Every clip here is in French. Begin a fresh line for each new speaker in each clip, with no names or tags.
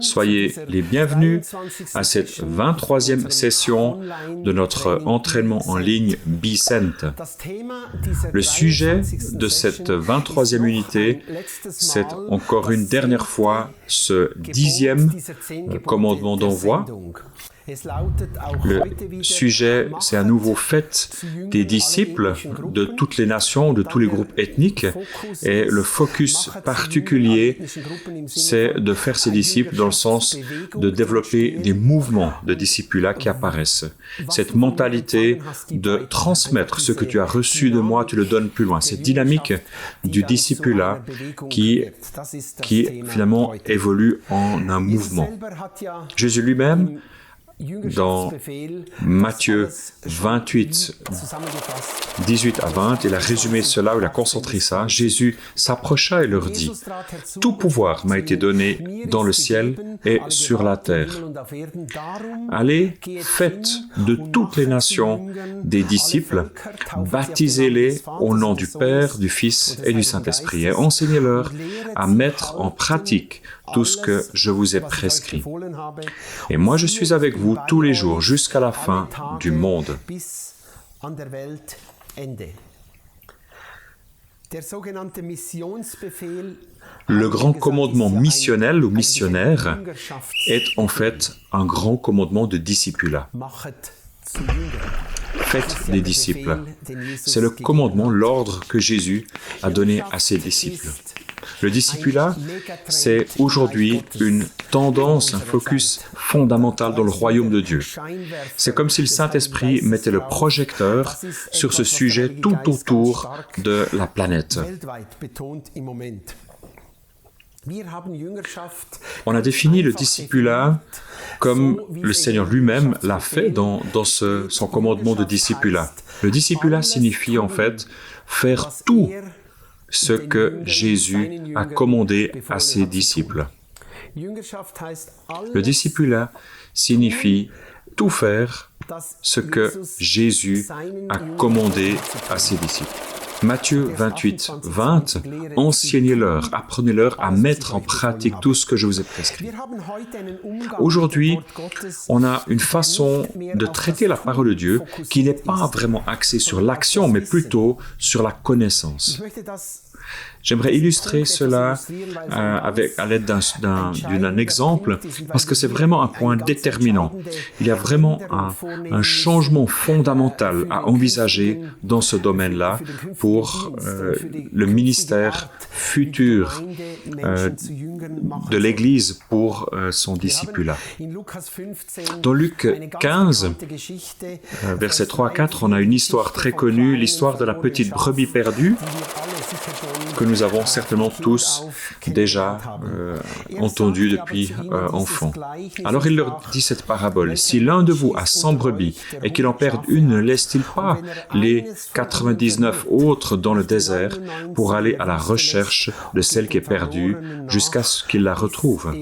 Soyez les bienvenus à cette 23e session de notre entraînement en ligne Bicent. Le sujet de cette 23e unité, c'est encore une dernière fois ce 10e commandement d'envoi. Le sujet, c'est à nouveau faites des disciples de toutes les nations, de tous les groupes ethniques, et le focus particulier, c'est de faire ces disciples dans le sens de développer des mouvements de discipulat qui apparaissent. Cette mentalité de transmettre ce que tu as reçu de moi, tu le donnes plus loin. Cette dynamique du discipulat qui finalement évolue en un mouvement. Jésus lui-même, dans Matthieu 28, 18 à 20, il a résumé cela, il a concentré ça. Jésus s'approcha et leur dit « Tout pouvoir m'a été donné dans le ciel et sur la terre. Allez, faites de toutes les nations des disciples, baptisez-les au nom du Père, du Fils et du Saint-Esprit et enseignez-leur à mettre en pratique tout ce que je vous ai prescrit. Et moi je suis avec vous tous les jours jusqu'à la fin du monde. » Le grand commandement missionnel ou missionnaire est en fait un grand commandement de discipulat. Faites des disciples. C'est le commandement, l'ordre que Jésus a donné à ses disciples. Le discipulat, c'est aujourd'hui une tendance, un focus fondamental dans le royaume de Dieu. C'est comme si le Saint-Esprit mettait le projecteur sur ce sujet tout autour de la planète. On a défini le discipulat comme le Seigneur lui-même l'a fait dans son commandement de discipulat. Le discipulat signifie en fait faire tout ce que Jésus a commandé à ses disciples. Le discipulat signifie tout faire ce que Jésus a commandé à ses disciples. Matthieu 28, 20, enseignez-leur, apprenez-leur à mettre en pratique tout ce que je vous ai prescrit. Aujourd'hui, on a une façon de traiter la parole de Dieu qui n'est pas vraiment axée sur l'action, mais plutôt sur la connaissance. J'aimerais illustrer cela à l'aide d'un exemple, parce que c'est vraiment un point déterminant. Il y a vraiment un changement fondamental à envisager dans ce domaine-là pour le ministère futur de l'Église pour son discipulat. Dans Luc 15, versets 3 à 4, on a une histoire très connue, l'histoire de la petite brebis perdue, que nous avons certainement tous déjà entendu depuis enfant. Alors il leur dit cette parabole. « Si l'un de vous a 100 brebis et qu'il en perde une, ne laisse-t-il pas les 99 autres dans le désert pour aller à la recherche de celle qui est perdue jusqu'à ce qu'il la retrouve ?»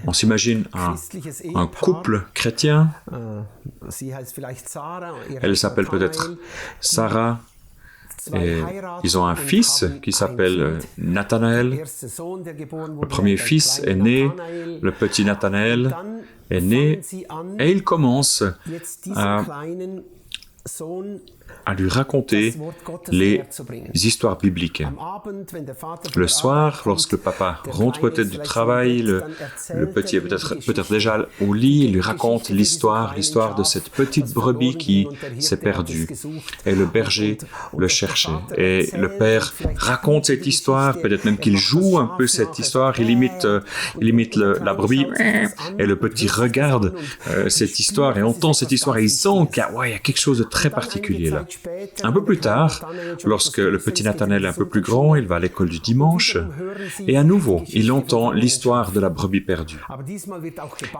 On s'imagine un couple chrétien. Elle s'appelle peut-être Sarah. Et ils ont un fils qui s'appelle Nathanaël. Le premier fils est né, le petit Nathanaël est né, et il commence à lui raconter les histoires bibliques. Le soir, lorsque le papa rentre peut-être du travail, le petit est peut-être déjà au lit, il lui raconte l'histoire de cette petite brebis qui s'est perdue. Et le berger le cherchait. Et le père raconte cette histoire, peut-être même qu'il joue un peu cette histoire, il imite la brebis, et le petit regarde cette histoire et entend cette histoire et il sent qu'il y a quelque chose de très particulier là. cela. Un peu plus tard, lorsque le petit Nathanaël est un peu plus grand, il va à l'école du dimanche, et à nouveau, il entend l'histoire de la brebis perdue.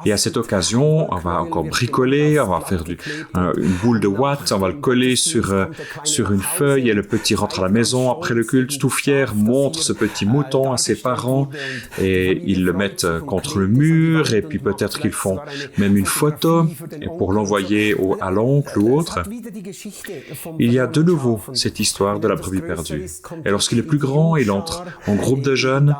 Et à cette occasion, on va encore bricoler, on va faire une boule de ouate, on va le coller sur une feuille, et le petit rentre à la maison après le culte, tout fier, montre ce petit mouton à ses parents, et ils le mettent contre le mur, et puis peut-être qu'ils font même une photo pour l'envoyer à l'oncle ou autre. Il y a de nouveau cette histoire de la brebis perdue. Et lorsqu'il est plus grand, il entre en groupe de jeunes,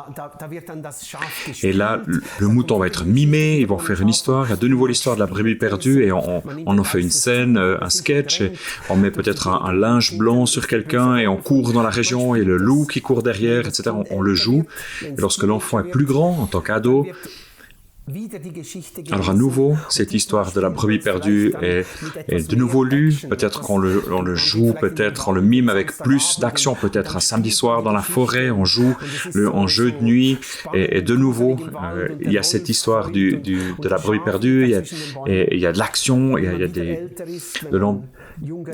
et là, le mouton va être mimé, ils vont faire une histoire, il y a de nouveau l'histoire de la brebis perdue, et on en fait une scène, un sketch, et on met peut-être un linge blanc sur quelqu'un, et on court dans la région, et le loup qui court derrière, etc. On le joue. Et lorsque l'enfant est plus grand, en tant qu'ado, alors à nouveau, cette histoire de la brebis perdue est de nouveau lue. Peut-être qu'on le joue, peut-être on le mime avec plus d'action, peut-être un samedi soir dans la forêt, on joue en jeu de nuit. Et de nouveau, il y a cette histoire de la brebis perdue, il y a de l'action, il y a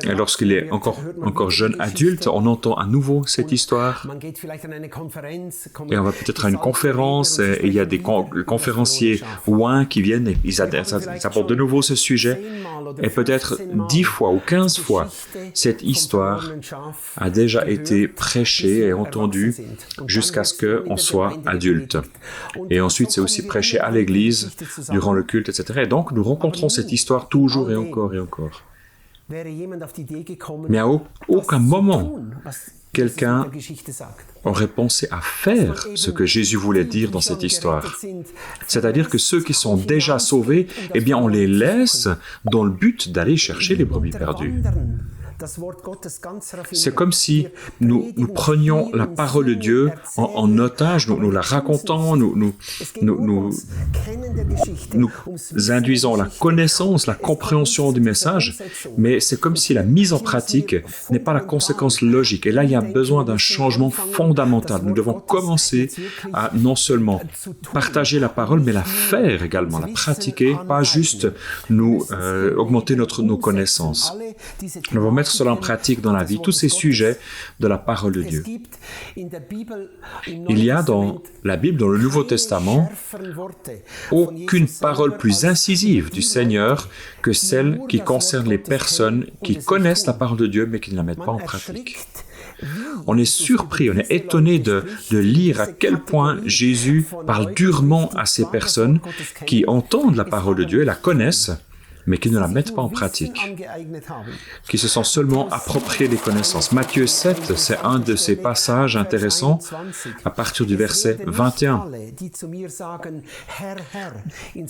et lorsqu'il est encore jeune adulte, on entend à nouveau cette histoire. Et on va peut-être à une conférence, et il y a des conférenciers ouins qui viennent, et ils apportent de nouveau ce sujet. Et peut-être 10 fois ou 15 fois, cette histoire a déjà été prêchée et entendue jusqu'à ce qu'on soit adulte. Et ensuite, c'est aussi prêché à l'église, durant le culte, etc. Et donc, nous rencontrons cette histoire toujours et encore et encore. Mais à aucun moment, quelqu'un aurait pensé à faire ce que Jésus voulait dire dans cette histoire. C'est-à-dire que ceux qui sont déjà sauvés, eh bien, on les laisse dans le but d'aller chercher les brebis perdues. C'est comme si nous prenions la parole de Dieu en otage, nous la racontons, nous induisons la connaissance, la compréhension du message, mais c'est comme si la mise en pratique n'est pas la conséquence logique. Et là, il y a besoin d'un changement fondamental. Nous devons commencer à non seulement partager la parole, mais la faire également, la pratiquer, pas juste augmenter nos connaissances. Nous devons mettre cela en pratique dans la vie, tous ces sujets de la parole de Dieu. Il y a dans la Bible, dans le Nouveau Testament, aucune parole plus incisive du Seigneur que celle qui concerne les personnes qui connaissent la parole de Dieu mais qui ne la mettent pas en pratique. On est surpris, on est étonné de lire à quel point Jésus parle durement à ces personnes qui entendent la parole de Dieu et la connaissent, mais qui ne la mettent pas en pratique, qui se sont seulement appropriés des connaissances. Matthieu 7, c'est un de ces passages intéressants à partir du verset 21.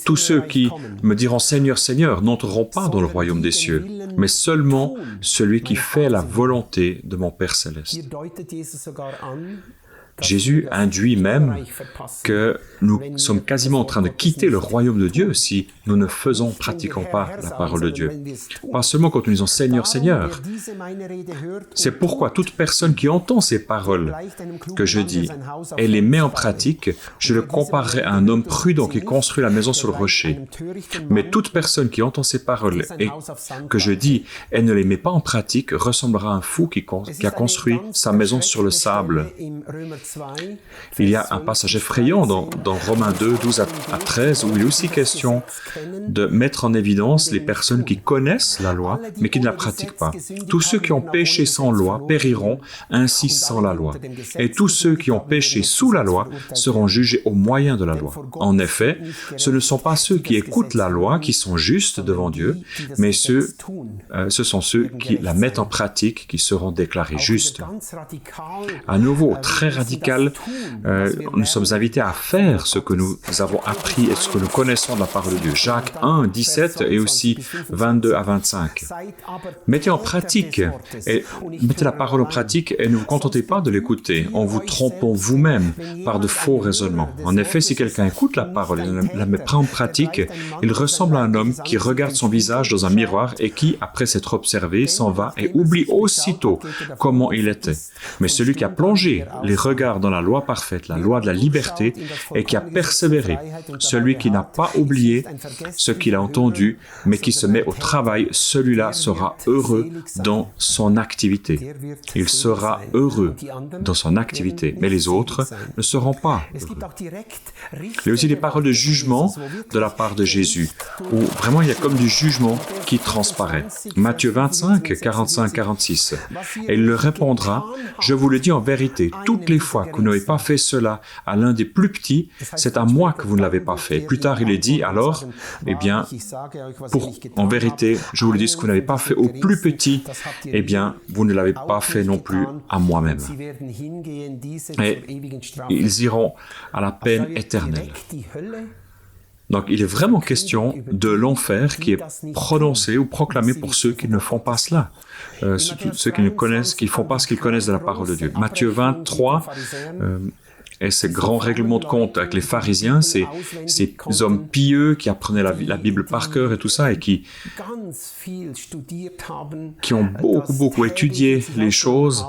Tous ceux qui me diront « Seigneur, Seigneur » n'entreront pas dans le royaume des cieux, mais seulement celui qui fait la volonté de mon Père céleste. Jésus induit même que nous sommes quasiment en train de quitter le royaume de Dieu si nous ne pratiquons pas la parole de Dieu. Pas seulement quand nous disons « Seigneur, Seigneur ». C'est pourquoi toute personne qui entend ces paroles que je dis et les met en pratique, je le comparerai à un homme prudent qui construit la maison sur le rocher. Mais toute personne qui entend ces paroles et que je dis et ne les met pas en pratique ressemblera à un fou qui a construit sa maison sur le sable. Il y a un passage effrayant dans Romains 2, 12 à 13, où il est aussi question de mettre en évidence les personnes qui connaissent la loi, mais qui ne la pratiquent pas. Tous ceux qui ont péché sans loi périront ainsi sans la loi. Et tous ceux qui ont péché sous la loi seront jugés au moyen de la loi. En effet, ce ne sont pas ceux qui écoutent la loi qui sont justes devant Dieu, mais ce sont ceux qui la mettent en pratique qui seront déclarés justes. À nouveau, très radical, nous sommes invités à faire ce que nous avons appris et ce que nous connaissons de la parole de Dieu. Jacques 1, 17 et aussi 22 à 25. Mettez en pratique, mettez la parole en pratique et ne vous contentez pas de l'écouter en vous trompant vous-même par de faux raisonnements. En effet, si quelqu'un écoute la parole et ne la met pas en pratique, il ressemble à un homme qui regarde son visage dans un miroir et qui, après s'être observé, s'en va et oublie aussitôt comment il était. Mais celui qui a plongé les regards regarde dans la loi parfaite, la loi de la liberté, et qui a persévéré, celui qui n'a pas oublié ce qu'il a entendu, mais qui se met au travail, celui-là sera heureux dans son activité. Il sera heureux dans son activité, mais les autres ne seront pas heureux. Il y a aussi des paroles de jugement de la part de Jésus, où vraiment il y a comme du jugement qui transparaît. Matthieu 25, 45-46. Et il leur répondra, « Je vous le dis en vérité, toutes les fois que vous n'avez pas fait cela à l'un des plus petits, c'est à moi que vous ne l'avez pas fait. » Plus tard, il est dit, alors, eh bien, en vérité, je vous le dis, ce que vous n'avez pas fait au plus petit, eh bien, vous ne l'avez pas fait non plus à moi-même. Et ils iront à la peine éternelle. Donc, il est vraiment question de l'enfer qui est prononcé ou proclamé pour ceux qui ne font pas cela, ceux qui ne connaissent, qui ne font pas ce qu'ils connaissent de la parole de Dieu. Matthieu 23, et ces grands règlements de compte avec les pharisiens, ces hommes pieux qui apprenaient la Bible par cœur et tout ça, et qui ont beaucoup étudié les choses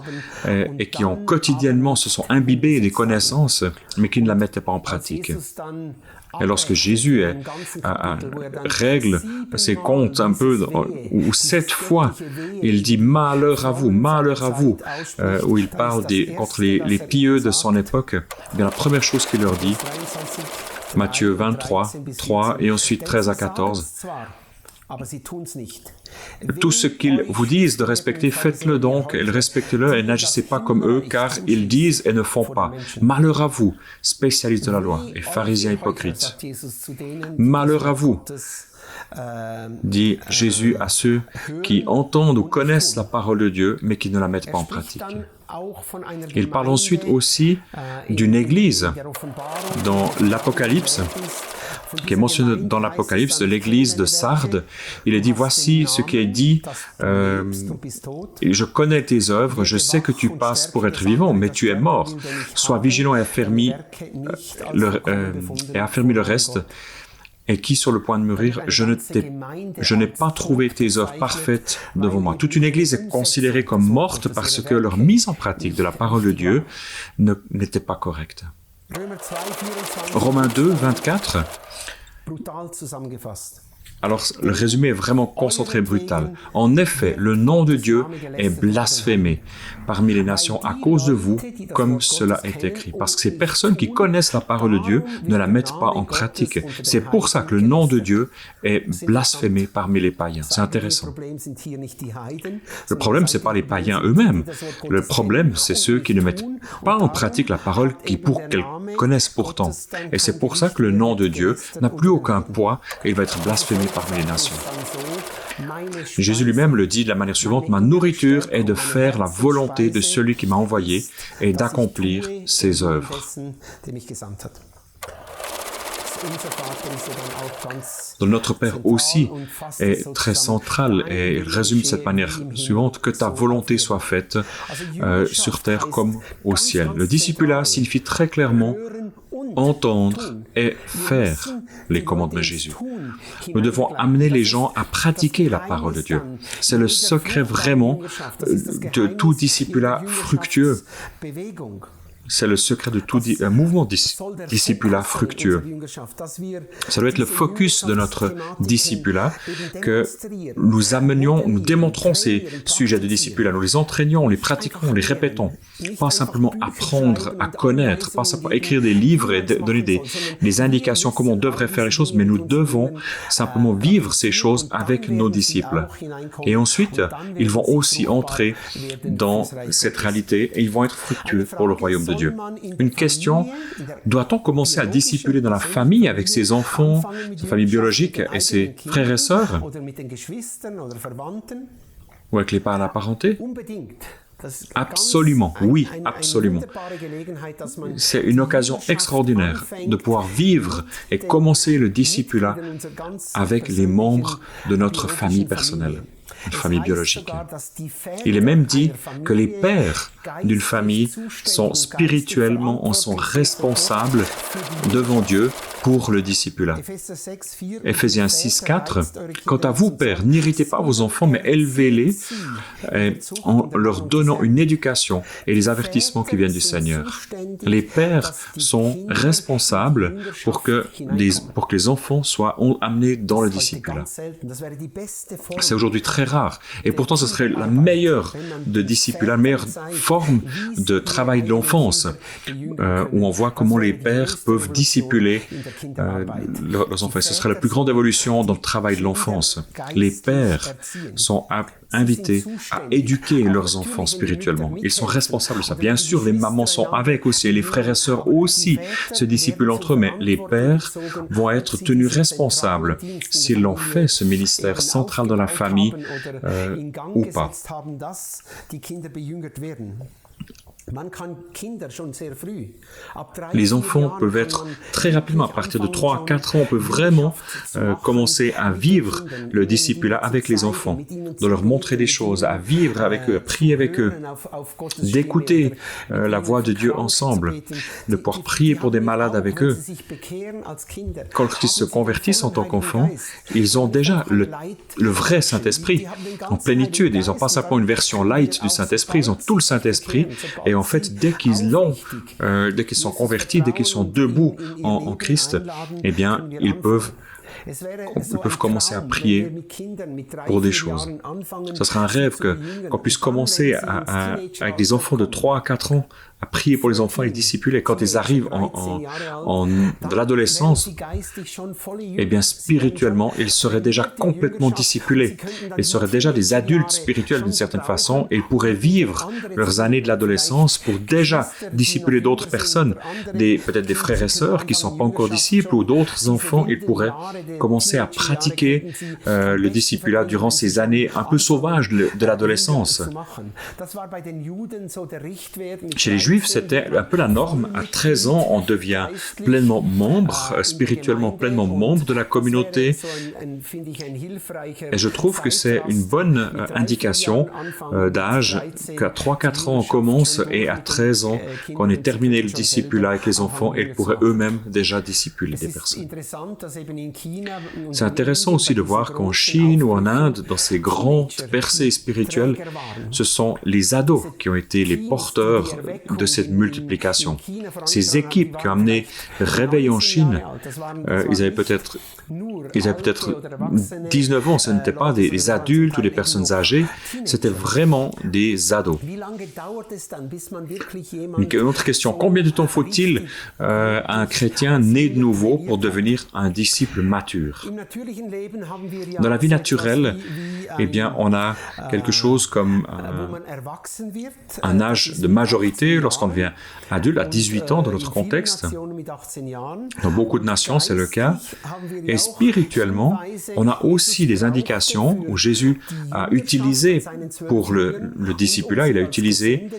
et qui ont quotidiennement se sont imbibés des connaissances, mais qui ne la mettaient pas en pratique. Et lorsque Jésus règle ses comptes un peu, ou 7 fois, il dit « malheur à vous », où il parle contre les pieux de son époque, bien la première chose qu'il leur dit, Matthieu 23, 3 et ensuite 13 à 14, tout ce qu'ils vous disent de respecter, faites-le donc, et respectez-le et n'agissez pas comme eux, car ils disent et ne font pas. Malheur à vous, spécialistes de la loi et pharisiens hypocrites. Malheur à vous, dit Jésus à ceux qui entendent ou connaissent la parole de Dieu, mais qui ne la mettent pas en pratique. Il parle ensuite aussi d'une église dans l'Apocalypse, qui est mentionné dans l'Apocalypse de l'église de Sardes. Il est dit, voici ce qui est dit, je connais tes œuvres, je sais que tu passes pour être vivant, mais tu es mort. Sois vigilant et affermis le reste. Et qui sur le point de mourir, je n'ai pas trouvé tes œuvres parfaites devant moi. Toute une église est considérée comme morte parce que leur mise en pratique de la parole de Dieu n'était pas correcte. Romains 2, 24. Alors, le résumé est vraiment concentré et brutal. En effet, le nom de Dieu est blasphémé parmi les nations à cause de vous, comme cela est écrit. Parce que ces personnes qui connaissent la parole de Dieu ne la mettent pas en pratique. C'est pour ça que le nom de Dieu est blasphémé parmi les païens. C'est intéressant. Le problème, ce n'est pas les païens eux-mêmes. Le problème, c'est ceux qui ne mettent pas en pratique la parole qu'ils connaissent pourtant. Et c'est pour ça que le nom de Dieu n'a plus aucun poids et il va être blasphémé parmi les nations. Jésus lui-même le dit de la manière suivante, « Ma nourriture est de faire la volonté de celui qui m'a envoyé et d'accomplir ses œuvres. » Donc notre Père aussi est très central et il résume de cette manière suivante, « Que ta volonté soit faite sur terre comme au ciel. » Le discipulat signifie très clairement entendre et faire les commandements de Jésus. Nous devons amener les gens à pratiquer la parole de Dieu. C'est le secret vraiment de tout discipulat fructueux. C'est le secret de tout mouvement discipulat fructueux. Ça doit être le focus de notre discipulat, que nous amenions, nous démontrons ces sujets de discipulat, nous les entraînons, les pratiquons, les répétons. Pas simplement apprendre à connaître, pas simplement écrire des livres et donner des indications comment on devrait faire les choses, mais nous devons simplement vivre ces choses avec nos disciples. Et ensuite, ils vont aussi entrer dans cette réalité et ils vont être fructueux pour le royaume de Dieu. Une question, doit-on commencer à discipuler dans la famille avec ses enfants, sa famille biologique et ses frères et sœurs, ou avec les parents apparentés? Absolument, oui, absolument. C'est une occasion extraordinaire de pouvoir vivre et commencer le discipulat avec les membres de notre famille personnelle. une famille biologique. Il est même dit que les pères d'une famille sont spirituellement, en sont responsables devant Dieu pour le discipulat. Éphésiens 6, 4, « Quant à vous, pères, n'irritez pas vos enfants, mais élevez-les en leur donnant une éducation et les avertissements qui viennent du Seigneur. » Les pères sont responsables pour que les enfants soient amenés dans le discipulat. C'est aujourd'hui très rare. Et pourtant, ce serait la meilleure de discipulat, la meilleure forme de travail de l'enfance, où on voit comment les pères peuvent discipuler leurs enfants. Ce serait la plus grande évolution dans le travail de l'enfance. Les pères sont invités à éduquer leurs enfants spirituellement. Ils sont responsables de ça. Bien sûr, les mamans sont avec aussi, et les frères et sœurs aussi se discipulent entre eux, mais les pères vont être tenus responsables s'ils l'ont fait, ce ministère central dans la famille, ou pas. Les enfants peuvent être très rapidement, à partir de 3 à 4 ans, on peut vraiment commencer à vivre le discipulat avec les enfants, de leur montrer des choses, à vivre avec eux, à prier avec eux, d'écouter la voix de Dieu ensemble, de pouvoir prier pour des malades avec eux. Quand ils se convertissent en tant qu'enfants, ils ont déjà le vrai Saint-Esprit en plénitude. Ils n'ont pas simplement une version light du Saint-Esprit, ils ont tout le Saint-Esprit. Et en fait, dès qu'ils sont convertis, dès qu'ils sont debout en Christ, eh bien, ils peuvent commencer à prier pour des choses. Ce serait un rêve qu'on puisse commencer avec des enfants de 3 à 4 ans à prier pour les enfants et les discipuler. Quand ils arrivent de l'adolescence, eh bien, spirituellement, ils seraient déjà complètement discipulés. Ils seraient déjà des adultes spirituels d'une certaine façon et ils pourraient vivre leurs années de l'adolescence pour déjà discipuler d'autres personnes, peut-être des frères et sœurs qui ne sont pas encore disciples ou d'autres enfants. Ils pourraient commencer à pratiquer le discipulat durant ces années un peu sauvages de l'adolescence. Chez les Juifs, c'était un peu la norme. À 13 ans, on devient pleinement membre, spirituellement pleinement membre de la communauté. Et je trouve que c'est une bonne indication d'âge qu'à 3-4 ans, on commence et à 13 ans, qu'on ait terminé le discipulat avec les enfants, ils pourraient eux-mêmes déjà discipuler des personnes. C'est intéressant aussi de voir qu'en Chine ou en Inde, dans ces grandes percées spirituelles, ce sont les ados qui ont été les porteurs de cette multiplication. Ces équipes qui ont amené Réveil en Chine, ils avaient peut-être 19 ans, ce n'étaient pas des adultes ou des personnes âgées, c'était vraiment des ados. Une autre question, combien de temps faut-il à un chrétien né de nouveau pour devenir un disciple mature? Dans la vie naturelle, eh bien, on a quelque chose comme un âge de majorité lorsqu'on devient adulte, à 18 ans dans notre contexte. Dans beaucoup de nations, c'est le cas. Et spirituellement, on a aussi des indications où Jésus a utilisé pour le discipulat, il a utilisé,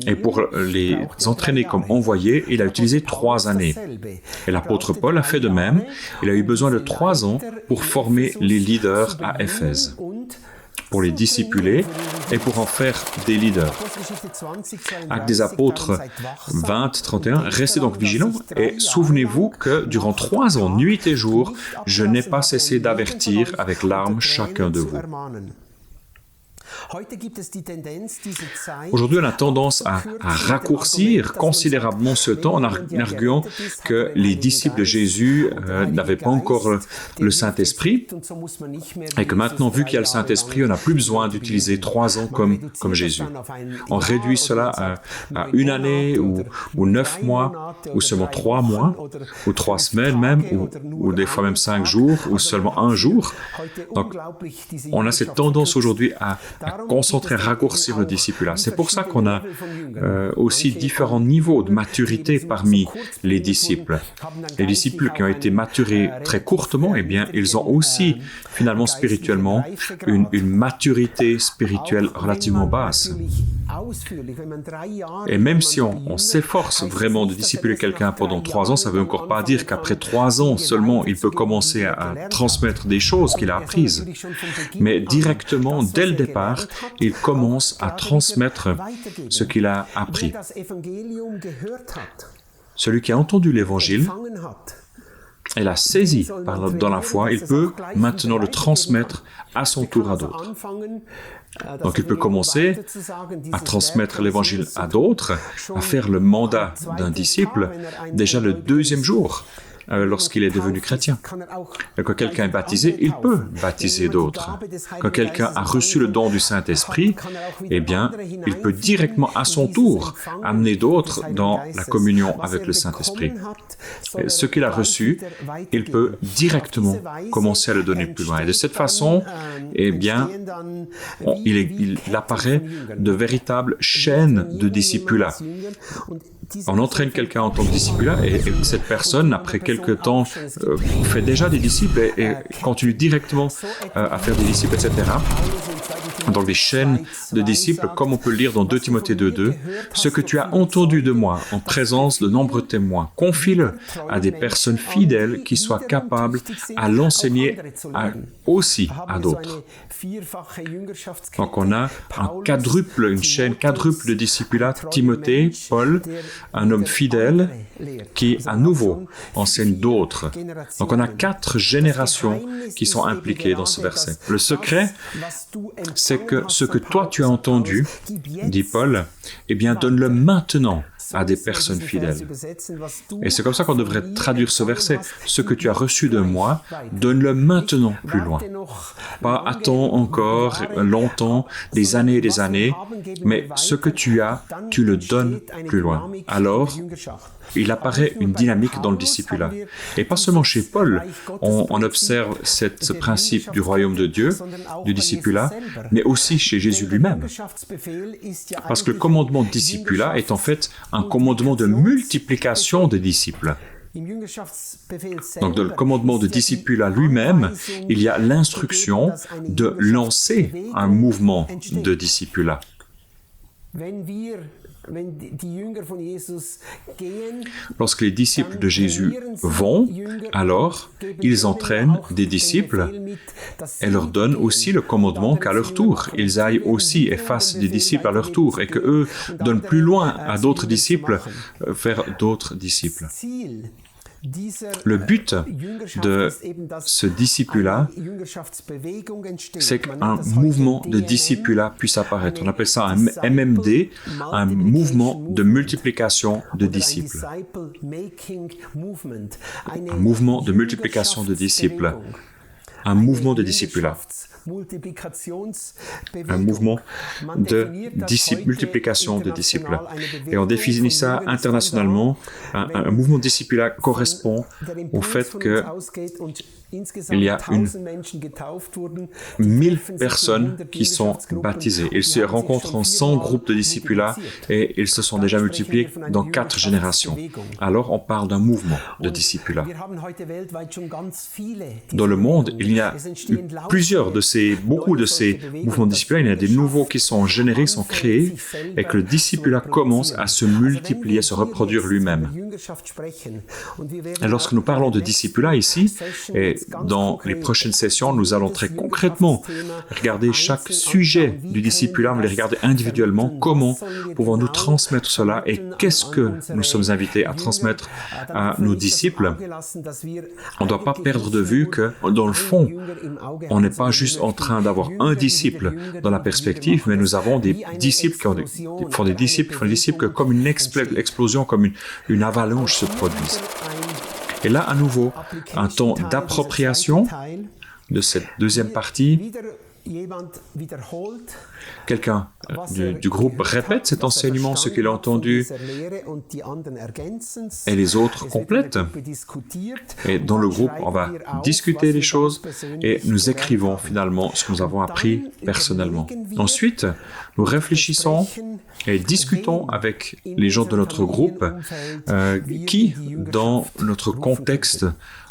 et pour les entraîner comme envoyés, il a utilisé 3 années. Et l'apôtre Paul a fait de même. Il a eu besoin de 3 ans pour former les leaders à Éphèse, pour les discipuler et pour en faire des leaders. Actes des apôtres 20, 31, restez donc vigilants et souvenez-vous que durant 3 ans, nuit et jour, je n'ai pas cessé d'avertir avec larmes chacun de vous. Aujourd'hui, on a tendance à raccourcir considérablement ce temps en arguant que les disciples de Jésus n'avaient pas encore le Saint-Esprit et que maintenant, vu qu'il y a le Saint-Esprit, on n'a plus besoin d'utiliser 3 ans comme Jésus. On réduit cela à 1 année ou 9 mois ou seulement 3 mois ou 3 semaines même ou des fois même 5 jours ou seulement 1 jour. Donc, on a cette tendance aujourd'hui à concentrer, à raccourcir le discipulat. C'est pour ça qu'on a aussi différents niveaux de maturité parmi les disciples. Les disciples qui ont été maturés très courtement, eh bien, ils ont aussi, finalement, spirituellement, une maturité spirituelle relativement basse. Et même si on s'efforce vraiment de discipuler quelqu'un pendant 3 ans, ça ne veut encore pas dire qu'après 3 ans seulement, il peut commencer à transmettre des choses qu'il a apprises. Mais directement, dès le départ, il commence à transmettre ce qu'il a appris. Celui qui a entendu l'Évangile et l'a saisi dans la foi, il peut maintenant le transmettre à son tour à d'autres. Donc il peut commencer à transmettre l'Évangile à d'autres, à faire le mandat d'un disciple déjà le 2e jour, lorsqu'il est devenu chrétien. Et quand quelqu'un est baptisé, il peut baptiser d'autres. Quand quelqu'un a reçu le don du Saint-Esprit, eh bien, il peut directement à son tour amener d'autres dans la communion avec le Saint-Esprit. Et ce qu'il a reçu, il peut directement commencer à le donner plus loin. Et de cette façon, eh bien, il apparaît de véritables chaînes de discipulat. On entraîne quelqu'un en tant que discipulat et cette personne, après quelque temps, fait déjà des disciples et continue directement à faire des disciples, etc. Dans des chaînes de disciples, comme on peut le lire dans 2 Timothée 2:2, « Ce que tu as entendu de moi en présence de nombreux témoins, confie-le à des personnes fidèles qui soient capables à l'enseigner aussi à d'autres. » Donc on a une chaîne quadruple de discipulat, Timothée, Paul, un homme fidèle qui à nouveau enseigne d'autres. Donc on a 4 générations qui sont impliquées dans ce verset. Le secret, c'est que ce que toi tu as entendu, dit Paul, eh bien donne-le maintenant à des personnes fidèles. Et c'est comme ça qu'on devrait traduire ce verset. Ce que tu as reçu de moi, donne-le maintenant plus loin. Pas attends encore longtemps, des années, mais ce que tu as, tu le donnes plus loin. Alors, il apparaît une dynamique dans le discipulat. Et pas seulement chez Paul, on observe ce principe du royaume de Dieu, du discipulat, mais aussi chez Jésus lui-même. Parce que le commandement de discipulat est en fait un commandement de multiplication des disciples. Donc dans le commandement de discipulat lui-même, il y a l'instruction de lancer un mouvement de discipulat. Lorsque les disciples de Jésus vont, alors ils entraînent des disciples et leur donnent aussi le commandement qu'à leur tour, ils aillent aussi et fassent des disciples à leur tour et qu'eux donnent plus loin à d'autres disciples vers d'autres disciples. Le but de ce discipulat, c'est qu'un mouvement de discipulat puisse apparaître. On appelle ça un MMD, un mouvement de multiplication de disciples. Un mouvement de multiplication de disciples. Un mouvement de discipulat. Un mouvement de multiplication de disciples. Et on définit ça internationalement. Un mouvement de discipulat correspond au fait que il y a 1000 personnes qui sont baptisées. Ils se rencontrent en 100 groupes de discipulat et ils se sont déjà multipliés dans 4 générations. Alors on parle d'un mouvement de discipulat. Dans le monde, il y a beaucoup de ces mouvements de discipulat. Il y a des nouveaux qui sont générés, sont créés et que le discipulat commence à se multiplier, à se reproduire lui-même. Et lorsque nous parlons de discipulat ici, et dans les prochaines sessions, nous allons très concrètement regarder chaque sujet du discipulat, on va les regarder individuellement, comment pouvons-nous transmettre cela et qu'est-ce que nous sommes invités à transmettre à nos disciples. On ne doit pas perdre de vue que, dans le fond, on n'est pas juste en train d'avoir un disciple dans la perspective, mais nous avons des disciples qui font des disciples que comme une explosion, comme une avalanche se produisent. Et là, à nouveau, un temps d'appropriation de cette deuxième partie. Quelqu'un du groupe répète cet enseignement, ce qu'il a entendu, et les autres complètent. Et dans le groupe, on va discuter les choses et nous écrivons finalement ce que nous avons appris personnellement. Ensuite, nous réfléchissons et discutons avec les gens de notre groupe qui, dans notre contexte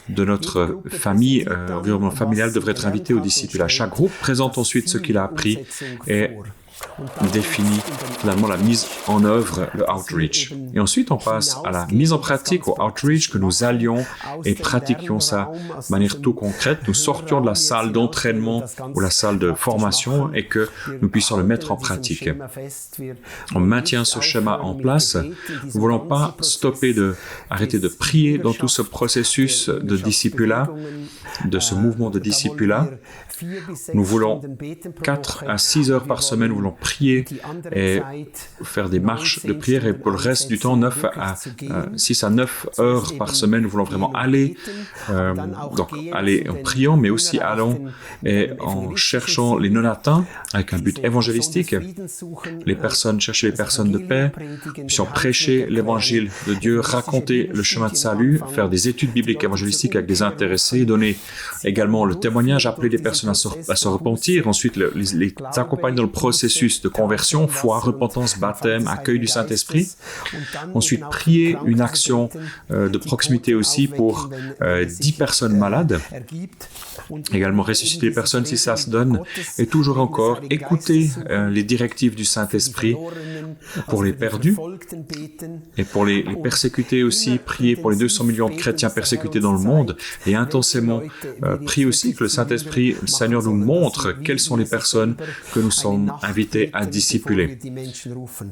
de notre famille, environnement familial, devrait être invité au discipulat. Chaque groupe présente ensuite ce qu'il a appris et définit finalement la mise en œuvre, le outreach. Et ensuite, on passe à la mise en pratique, au outreach, que nous allions et pratiquions ça de manière tout concrète. Nous sortions de la salle d'entraînement ou la salle de formation et que nous puissions le mettre en pratique. On maintient ce schéma en place. Nous ne voulons pas arrêter de prier dans tout ce processus de discipulat, de ce mouvement de discipulat. Nous voulons 4 à 6 heures par semaine, nous voulons prier et faire des marches de prière, et pour le reste du temps, 6 à 9 heures par semaine, nous voulons vraiment aller en priant, mais aussi allons et en cherchant les non-atteints avec un but évangélistique, chercher les personnes de paix, puissions prêcher l'évangile de Dieu, raconter le chemin de salut, faire des études bibliques évangélistiques avec des intéressés, donner également le témoignage, appeler des personnes à se repentir, ensuite les accompagner dans le processus de conversion, foi, repentance, baptême, accueil du Saint-Esprit. Ensuite, prier une action de proximité aussi pour 10 personnes malades. Également ressusciter les personnes si ça se donne. Et toujours encore, écouter les directives du Saint-Esprit pour les perdus et pour les persécutés aussi, prier pour les 200 millions de chrétiens persécutés dans le monde et intensément prier aussi que le Saint-Esprit, le Seigneur nous montre quelles sont les personnes que nous sommes invités à discipuler.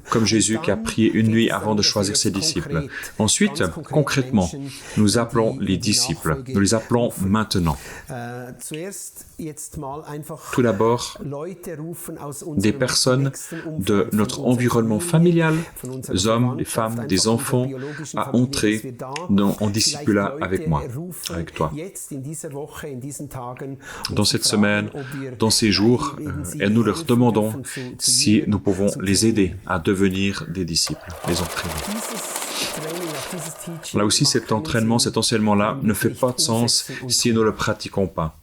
Comme Jésus qui a prié une nuit avant de choisir ses disciples. Ensuite, concrètement, nous appelons les disciples. Nous les appelons maintenant. Tout d'abord, des personnes de notre environnement familial, des hommes, des femmes, des enfants, à entrer en discipulat avec moi, avec toi. Dans cette semaine, dans ces jours, et nous leur demandons si nous pouvons les aider à devenir des disciples, les entraîner. Là aussi, cet enseignement-là ne fait pas de sens si nous ne le pratiquons pas.